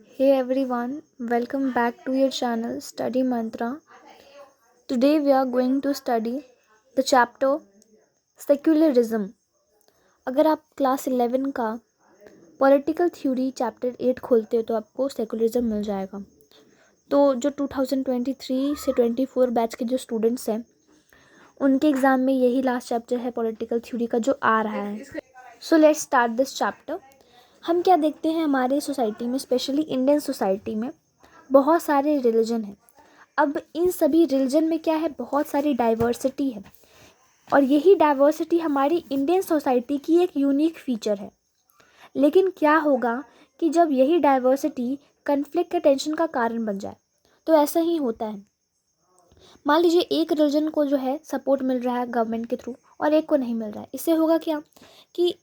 Hey everyone, welcome back to your channel Study Mantra. Today we are going to study the chapter Secularism. अगर आप class 11 का political theory chapter 8 खोलते हो तो आपको secularism मिल जाएगा। तो जो 2023 से 24 बैच के जो स्टूडेंट्स हैं उनके एग्ज़ाम में यही लास्ट चैप्टर है पॉलिटिकल थ्योरी का जो आ रहा है। So let's start this chapter. हम क्या देखते हैं हमारे सोसाइटी में, स्पेशली इंडियन सोसाइटी में बहुत सारे रिलीजन हैं। अब इन सभी रिलीजन में क्या है, बहुत सारी डाइवर्सिटी है और यही डाइवर्सिटी हमारी इंडियन सोसाइटी की एक यूनिक फीचर है। लेकिन क्या होगा कि जब यही डाइवर्सिटी कन्फ्लिक्ट या टेंशन का कारण बन जाए तो ऐसा ही होता है। मान लीजिए एक रिलीजन को जो है सपोर्ट मिल रहा है गवर्नमेंट के थ्रू और एक को नहीं मिल रहा है, इससे होगा क्या कि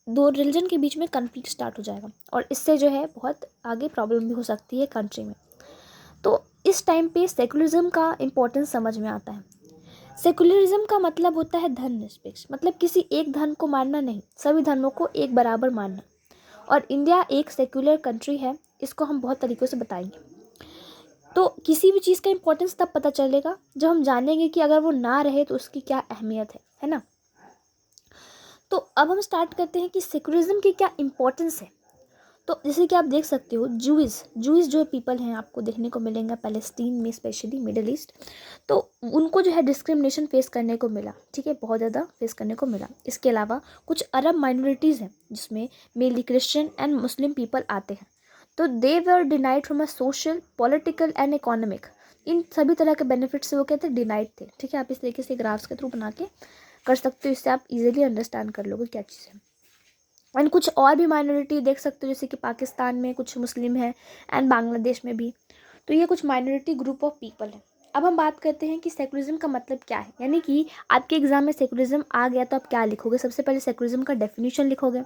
दो रिलीजन के बीच में कन्फ्लिक्ट स्टार्ट हो जाएगा और इससे जो है बहुत आगे प्रॉब्लम भी हो सकती है कंट्री में। तो इस टाइम पे सेकुलरिज्म का इम्पोर्टेंस समझ में आता है। सेकुलरिज्म का मतलब होता है धर्मनिरपेक्ष, मतलब किसी एक धर्म को मानना नहीं, सभी धर्मों को एक बराबर मानना। और इंडिया एक सेक्युलर कंट्री है, इसको हम बहुत तरीक़ों से बताएंगे। तो किसी भी चीज़ का इम्पोर्टेंस तब पता चलेगा जब हम जानेंगे कि अगर वो ना रहे तो उसकी क्या अहमियत है ना। तो अब हम स्टार्ट करते हैं कि सेकुलरिज्म की क्या इम्पोर्टेंस है। तो जैसे कि आप देख सकते हो जूइस जो पीपल हैं आपको देखने को मिलेंगे पैलेस्टीन में, स्पेशली मिडिल ईस्ट। तो उनको जो है डिस्क्रिमिनेशन फेस करने को मिला, ठीक है, बहुत ज़्यादा फेस करने को मिला। इसके अलावा कुछ अरब माइनॉरिटीज़ हैं जिसमें mainly Christian and Muslim people आते हैं। तो they were denied from a social, political and economic. इन सभी तरह के बेनिफिट से वो कहते हैं डिनाइड थे, ठीक है। आप इस तरीके से ग्राफ्स के थ्रू बना के कर सकते हो, इससे आप इजीली अंडरस्टैंड कर लोगे क्या चीज़ है। एंड कुछ और भी माइनॉरिटी देख सकते हो, जैसे कि पाकिस्तान में कुछ मुस्लिम हैं एंड बांग्लादेश में भी। तो ये कुछ माइनॉरिटी ग्रुप ऑफ पीपल हैं। अब हम बात करते हैं कि सेकुलरिज्म का मतलब क्या है, यानी कि आपके एग्जाम में सेकुलरिज्म आ गया तो आप क्या लिखोगे। सबसे पहले सेकुलरिज्म का डेफिनेशन लिखोगे,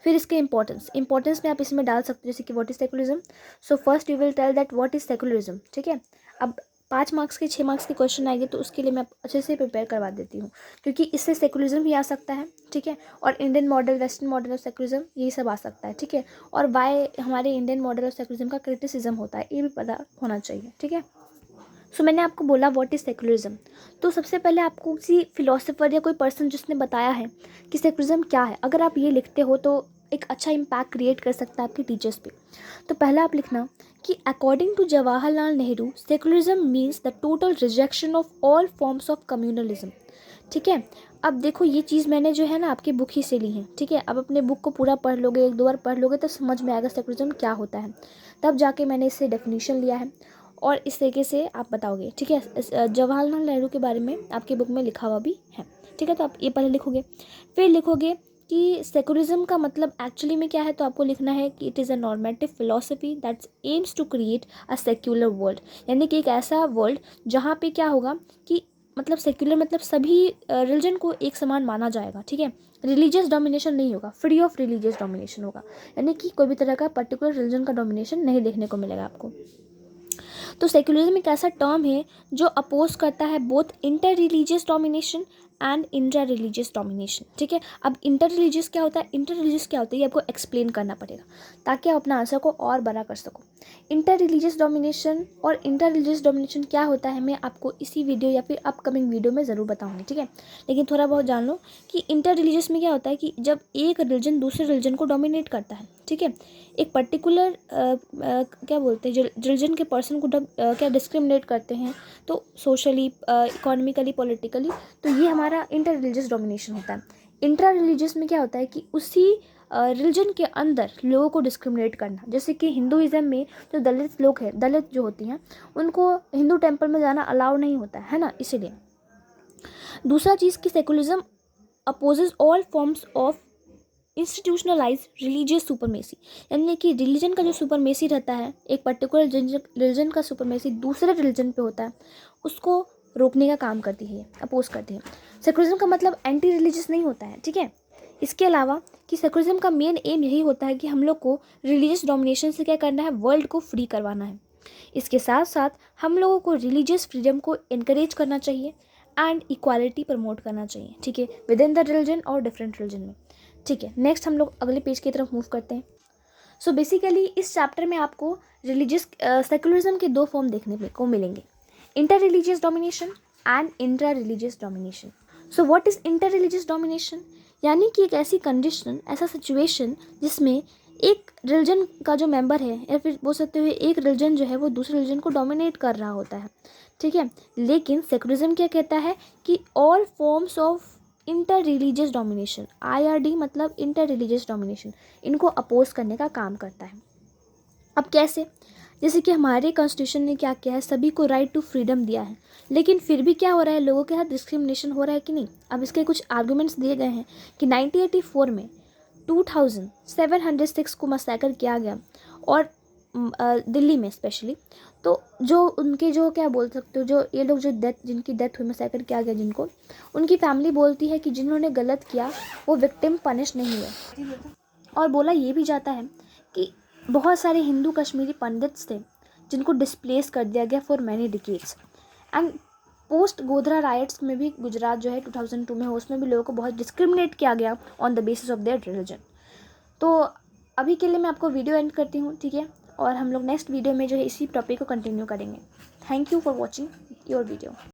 फिर इसके इंपॉर्टेंस में आप इसमें डाल सकते हो, जैसे कि what is secularism. So first you will tell that what is secularism, ठीक है। अब 5 मार्क्स के 6 मार्क्स के क्वेश्चन आएंगे तो उसके लिए मैं अच्छे से प्रिपेयर करवा देती हूँ, क्योंकि इससे सेकुलरिज्म भी आ सकता है, ठीक है। और Indian model, western model of secularism, यही सब आ सकता है, ठीक है। और वाई हमारे इंडियन मॉडल ऑफ सेकुलरिज्म का क्रिटिसिज्म होता है, ये भी पता होना चाहिए, ठीक है। सो मैंने आपको बोला व्हाट इज़ सेकुलरिज्म। तो सबसे पहले आपको किसी फिलोसोफर या कोई पर्सन जिसने बताया है कि सेकुलरिज्म क्या है, अगर आप ये लिखते हो तो एक अच्छा इम्पैक्ट क्रिएट कर सकता है आपके टीचर्स पे। तो पहला आप लिखना कि according to Jawaharlal Nehru secularism means the total rejection of all forms of communalism, ठीक है। अब देखो ये चीज़ मैंने जो है ना आपकी बुक ही से ली है, ठीक है। अब अपने बुक को पूरा पढ़ लोगे, 1-2 बार पढ़ लोगे तो समझ में आएगा सेकुलरिज्म क्या होता है। तब जाके मैंने इससे डेफिनेशन लिया है और इस तरीके से आप बताओगे, ठीक है। जवाहरलाल नेहरू के बारे में आपकी बुक में लिखा हुआ भी है, ठीक है। तो आप ये पहले लिखोगे, फिर लिखोगे कि सेकुलरिज्म का मतलब एक्चुअली में क्या है। तो आपको लिखना है कि it is a normative philosophy that's aims to create a secular world, यानी कि एक ऐसा वर्ल्ड जहाँ पे क्या होगा कि मतलब सेक्युलर मतलब सभी रिलीजन को एक समान माना जाएगा, ठीक है। रिलीजियस डोमिनेशन नहीं होगा, फ्री ऑफ रिलीजियस डोमिनेशन होगा, यानी कि कोई भी तरह का पर्टिकुलर रिलीजन का डोमिनेशन नहीं देखने को मिलेगा आपको। तो सेक्युलरिज्म एक ऐसा टर्म है जो अपोज करता है both inter religious domination and intra religious domination, ठीक है। अब इंटर रिलीजियस क्या होता है, इंटर रिलीजियस क्या होता है, ये आपको एक्सप्लेन करना पड़ेगा ताकि आप अपना आंसर को और बड़ा कर सको। इंटर रिलीजियस डोमिनेशन और इंटर रिलीजियस डोमिनेशन क्या होता है मैं आपको इसी वीडियो या फिर अपकमिंग वीडियो में ज़रूर बताऊंगी, ठीक है। लेकिन थोड़ा बहुत जान लो कि इंटर रिलीजियस में क्या होता है कि जब एक रिलीजन दूसरे रिलीजन को डोमिनेट करता है, ठीक है। एक पर्टिकुलर क्या बोलते हैं रिलीजन के पर्सन को क्या डिस्क्रिमिनेट करते हैं, तो सोशली, इकोनॉमिकली, पॉलिटिकली, तो ये हमारा इंटर रिलीजियस डोमिनेशन होता है। इंट्रा रिलीजियस में क्या होता है कि उसी रिलीजन के अंदर लोगों को डिस्क्रिमिनेट करना, जैसे कि हिंदुइज्म में जो दलित लोग हैं, दलित जो होती हैं, उनको हिंदू टेम्पल में जाना अलाउ नहीं होता है ना, इसीलिए। दूसरा चीज़ कि secularism opposes all forms of institutionalise religious supremacy, यानी कि रिलीजन का जो सुपरमेसी रहता है, एक पर्टिकुलर रिलीजन का सुपरमेसी दूसरे रिलीजन पे होता है, उसको रोकने का काम करती है, अपोज करती है। सेकुलरिज्म का मतलब एंटी रिलीजियस नहीं होता है, ठीक है। इसके अलावा कि सेकुलरिज्म का मेन एम यही होता है कि हम लोग को रिलीजियस डोमिनेशन से क्या करना है, वर्ल्ड को फ्री करवाना है। इसके साथ साथ हम लोगों को रिलीजियस फ्रीडम को इनकरेज करना चाहिए एंड इक्वालिटी प्रमोट करना चाहिए, ठीक है, विद इन द रिलीजन और डिफरेंट रिलीजन में, ठीक है। नेक्स्ट हम लोग अगले पेज की तरफ मूव करते हैं। सो बेसिकली इस चैप्टर में आपको रिलीजियस सेकुलरिज्म के दो फॉर्म देखने को मिलेंगे, inter religious domination and intra religious domination. So what is inter religious domination? यानी कि एक ऐसी कंडीशन, ऐसा सिचुएशन जिसमें एक रिलीजन का जो मेंबर है या फिर बोल सकते हुए एक रिलीजन जो है वो दूसरे रिलीजन को डोमिनेट कर रहा होता है, ठीक है। लेकिन सेकुलरिज्म क्या कहता है कि all forms of inter religious domination, IRD मतलब इंटर रिलीजियस डोमिनेशन, इनको अपोज करने का काम करता है। अब कैसे? जैसे कि हमारे कॉन्स्टिट्यूशन ने क्या किया है, सभी को राइट टू फ्रीडम दिया है, लेकिन फिर भी क्या हो रहा है, लोगों के साथ डिस्क्रिमिनेशन हो रहा है कि नहीं। अब इसके कुछ आर्गूमेंट्स दिए गए हैं कि 1984 में 2706 को मसैकर किया गया, और दिल्ली में स्पेशली। तो जो उनके जो क्या बोल सकते हो, जो ये लोग जो जिनकी डेथ हुई, मसैकर किया गया जिनको, उनकी फैमिली बोलती है कि जिन्होंने गलत किया वो विक्टिम पनिश नहीं हुए। और बोला ये भी जाता है कि बहुत सारे हिंदू कश्मीरी पंडित्स थे जिनको डिस्प्लेस कर दिया गया for many decades. And post Godhra rights में भी गुजरात जो है 2002 में हो, उसमें भी लोगों को बहुत डिस्क्रिमिनेट किया गया on the basis of their religion. तो अभी के लिए मैं आपको वीडियो एंड करती हूँ, ठीक है, और हम लोग नेक्स्ट वीडियो में जो है इसी टॉपिक को कंटिन्यू करेंगे। Thank you for watching your video.